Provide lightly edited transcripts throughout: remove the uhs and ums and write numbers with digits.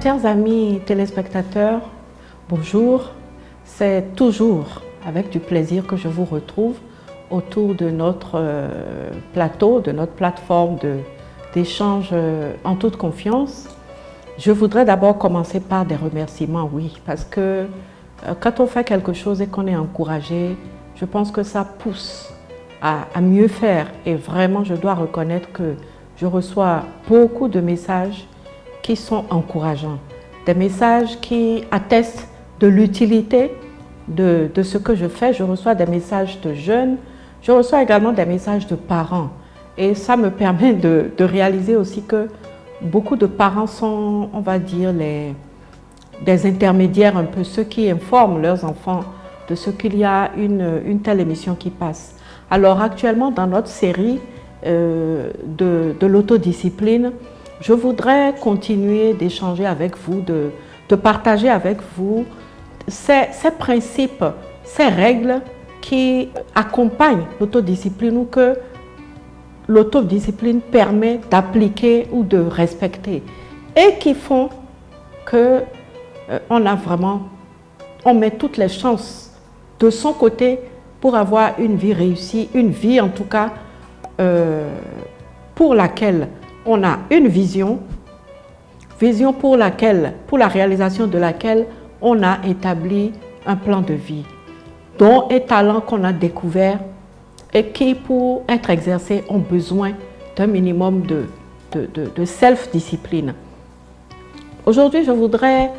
Chers amis téléspectateurs, bonjour. C'est toujours avec du plaisir que je vous retrouve autour de notre plateau, de notre plateforme d'échange en toute confiance. Je voudrais d'abord commencer par des remerciements, oui, parce que quand on fait quelque chose et qu'on est encouragé, je pense que ça pousse à mieux faire. Et vraiment, je dois reconnaître que je reçois beaucoup de messages qui sont encourageants, des messages qui attestent de l'utilité de ce que je fais. Je reçois des messages de jeunes, je reçois également des messages de parents. Et ça me permet de réaliser aussi que beaucoup de parents sont, on va dire, des intermédiaires un peu, ceux qui informent leurs enfants de ce qu'il y a une telle émission qui passe. Alors actuellement, dans notre série de l'autodiscipline, je voudrais continuer d'échanger avec vous, de partager avec vous ces principes, ces règles qui accompagnent l'autodiscipline ou que l'autodiscipline permet d'appliquer ou de respecter et qui font que on met toutes les chances de son côté pour avoir une vie réussie, une vie en tout cas pour laquelle on a une vision pour la réalisation de laquelle on a établi un plan de vie, dont un talent qu'on a découvert et qui, pour être exercés, ont besoin d'un minimum de self-discipline. Aujourd'hui, je voudrais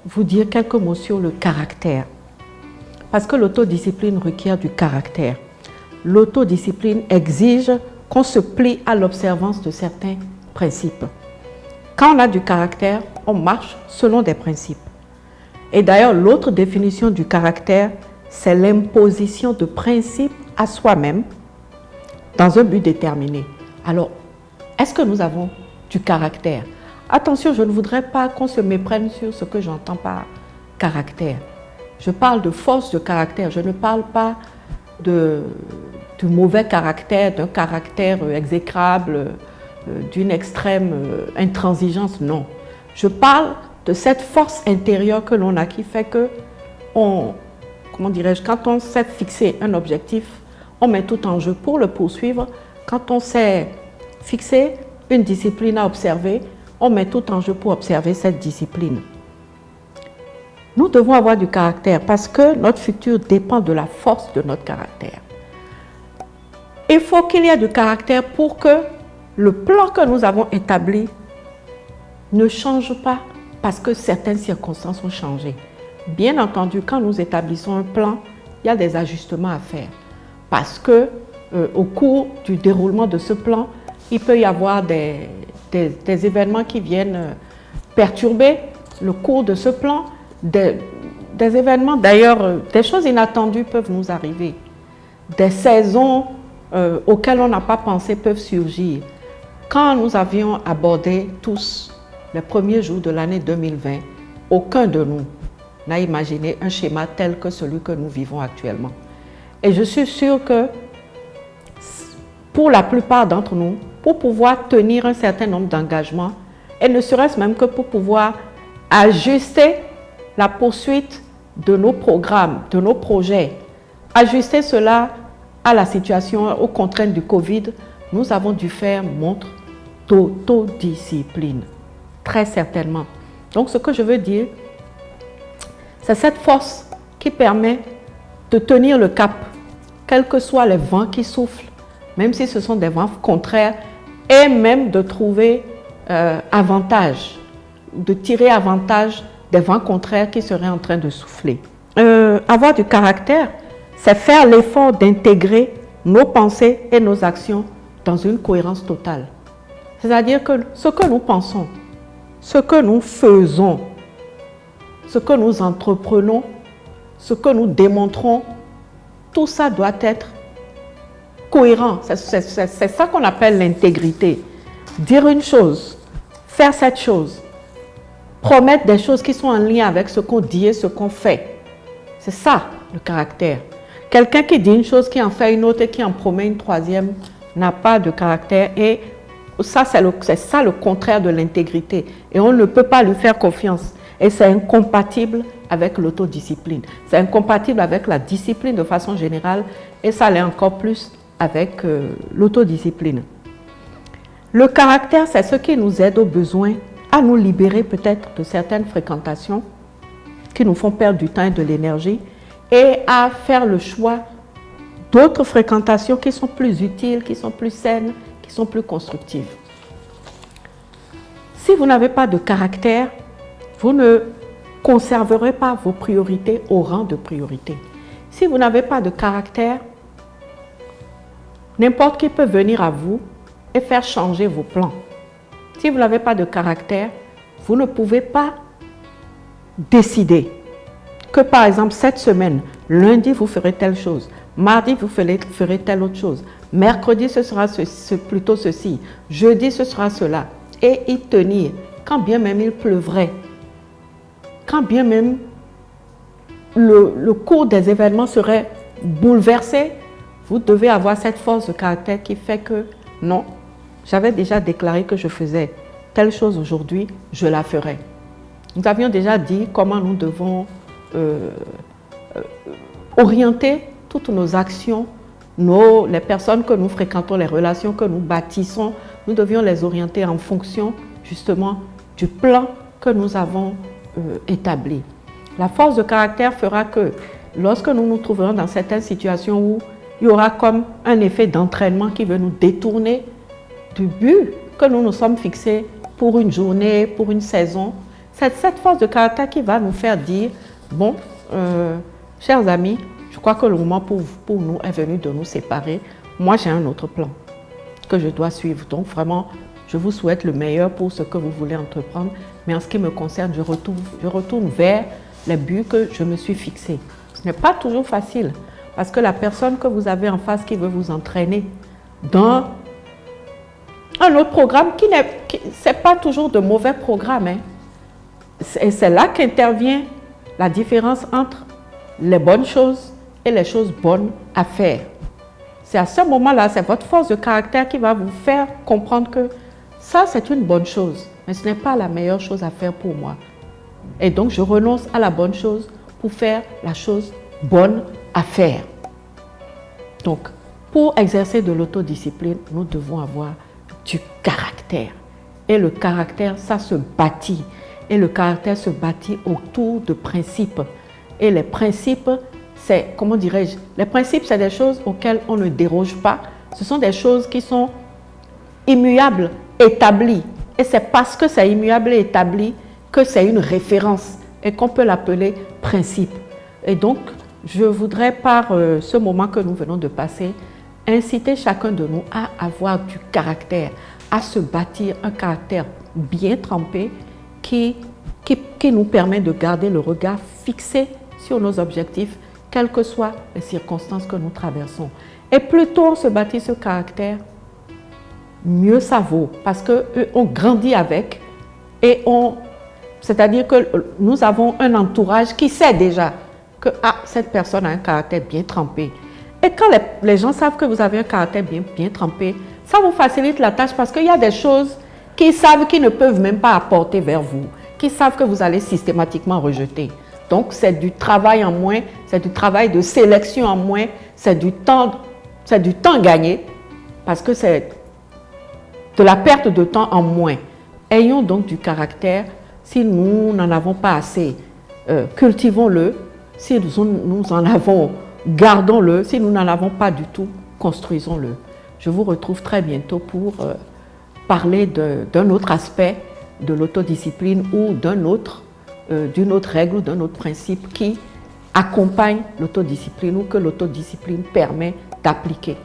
vous dire quelques mots sur le caractère, parce que l'autodiscipline requiert du caractère. L'autodiscipline exige qu'on se plie à l'observance de certains principes. Quand on a du caractère, on marche selon des principes. Et d'ailleurs, l'autre définition du caractère, c'est l'imposition de principes à soi-même dans un but déterminé. Alors, est-ce que nous avons du caractère? Attention, je ne voudrais pas qu'on se méprenne sur ce que j'entends par caractère. Je parle de force de caractère, je ne parle pas du mauvais caractère, d'un caractère exécrable, d'une extrême intransigeance, non. Je parle de cette force intérieure que l'on a qui fait que, quand on sait fixer un objectif, on met tout en jeu pour le poursuivre. Quand on sait fixer une discipline à observer, on met tout en jeu pour observer cette discipline. Nous devons avoir du caractère parce que notre futur dépend de la force de notre caractère. Il faut qu'il y ait du caractère pour que le plan que nous avons établi ne change pas parce que certaines circonstances ont changé. Bien entendu, quand nous établissons un plan, il y a des ajustements à faire parce que au cours du déroulement de ce plan, il peut y avoir des événements qui viennent perturber le cours de ce plan, des événements, d'ailleurs, des choses inattendues peuvent nous arriver, des saisons auxquelles on n'a pas pensé peuvent surgir. Quand nous avions abordé tous les premiers jours de l'année 2020, aucun de nous n'a imaginé un schéma tel que celui que nous vivons actuellement. Et je suis sûre que pour la plupart d'entre nous, pour pouvoir tenir un certain nombre d'engagements, et ne serait-ce même que pour pouvoir ajuster la poursuite de nos programmes, de nos projets, ajuster cela à la situation, aux contraintes du Covid, nous avons dû faire montre d'autodiscipline, très certainement. Donc ce que je veux dire, c'est cette force qui permet de tenir le cap, quels que soient les vents qui soufflent, même si ce sont des vents contraires, et même de trouver avantage, de tirer avantage des vents contraires qui seraient en train de souffler. Avoir du caractère, c'est faire l'effort d'intégrer nos pensées et nos actions dans une cohérence totale. C'est-à-dire que ce que nous pensons, ce que nous faisons, ce que nous entreprenons, ce que nous démontrons, tout ça doit être cohérent. C'est ça qu'on appelle l'intégrité. Dire une chose, faire cette chose, promettre des choses qui sont en lien avec ce qu'on dit et ce qu'on fait. C'est ça le caractère. Quelqu'un qui dit une chose, qui en fait une autre et qui en promet une troisième n'a pas de caractère et c'est ça le contraire de l'intégrité. Et on ne peut pas lui faire confiance. Et c'est incompatible avec l'autodiscipline. C'est incompatible avec la discipline de façon générale. Et ça l'est encore plus avec l'autodiscipline. Le caractère, c'est ce qui nous aide au besoin à nous libérer peut-être de certaines fréquentations qui nous font perdre du temps et de l'énergie et à faire le choix d'autres fréquentations qui sont plus utiles, qui sont plus saines, qui sont plus constructives. Si vous n'avez pas de caractère, vous ne conserverez pas vos priorités au rang de priorité. Si vous n'avez pas de caractère, n'importe qui peut venir à vous et faire changer vos plans. Si vous n'avez pas de caractère, vous ne pouvez pas décider que par exemple cette semaine, lundi vous ferez telle chose, mardi vous ferez telle autre chose, mercredi ce sera plutôt ceci, jeudi ce sera cela, et y tenir, quand bien même il pleuvrait, quand bien même le cours des événements serait bouleversé, vous devez avoir cette force de caractère qui fait que non, j'avais déjà déclaré que je faisais telle chose aujourd'hui, je la ferai. Nous avions déjà dit comment nous devons orienter toutes nos actions, les personnes que nous fréquentons, les relations que nous bâtissons, nous devions les orienter en fonction justement du plan que nous avons établi. La force de caractère fera que lorsque nous nous trouverons dans certaines situations où il y aura comme un effet d'entraînement qui veut nous détourner du but que nous nous sommes fixés pour une journée, pour une saison, c'est cette force de caractère qui va nous faire dire, bon, chers amis, je crois que le moment pour nous est venu de nous séparer. Moi, j'ai un autre plan que je dois suivre. Donc, vraiment, je vous souhaite le meilleur pour ce que vous voulez entreprendre. Mais en ce qui me concerne, je retourne vers les buts que je me suis fixés. Ce n'est pas toujours facile parce que la personne que vous avez en face qui veut vous entraîner dans un autre programme ce n'est pas toujours de mauvais programme. Hein. Et c'est là qu'intervient la différence entre les bonnes choses et les choses bonnes à faire. C'est à ce moment-là, c'est votre force de caractère qui va vous faire comprendre que ça, c'est une bonne chose, mais ce n'est pas la meilleure chose à faire pour moi. Et donc, je renonce à la bonne chose pour faire la chose bonne à faire. Donc, pour exercer de l'autodiscipline, nous devons avoir du caractère. Et le caractère, ça se bâtit. Et le caractère se bâtit autour de principes. Et les principes, c'est, comment dirais-je, les principes, c'est des choses auxquelles on ne déroge pas. Ce sont des choses qui sont immuables, établies. Et c'est parce que c'est immuable et établi que c'est une référence et qu'on peut l'appeler principe. Et donc, je voudrais, par ce moment que nous venons de passer, inciter chacun de nous à avoir du caractère, à se bâtir un caractère bien trempé qui nous permet de garder le regard fixé sur nos objectifs, quelles que soient les circonstances que nous traversons. Et plus tôt on se bâtit ce caractère, mieux ça vaut, parce qu'on grandit avec et c'est-à-dire que nous avons un entourage qui sait déjà que cette personne a un caractère bien trempé. Et quand les gens savent que vous avez un caractère bien trempé, ça vous facilite la tâche parce qu'il y a des choses qu'ils savent qu'ils ne peuvent même pas apporter vers vous, qu'ils savent que vous allez systématiquement rejeter. Donc, c'est du travail en moins, c'est du travail de sélection en moins, c'est du temps gagné parce que c'est de la perte de temps en moins. Ayons donc du caractère. Si nous n'en avons pas assez, cultivons-le. Si nous en avons, gardons-le. Si nous n'en avons pas du tout, construisons-le. Je vous retrouve très bientôt pour parler d'un autre aspect de l'autodiscipline ou d'une autre règle ou d'un autre principe qui accompagne l'autodiscipline ou que l'autodiscipline permet d'appliquer.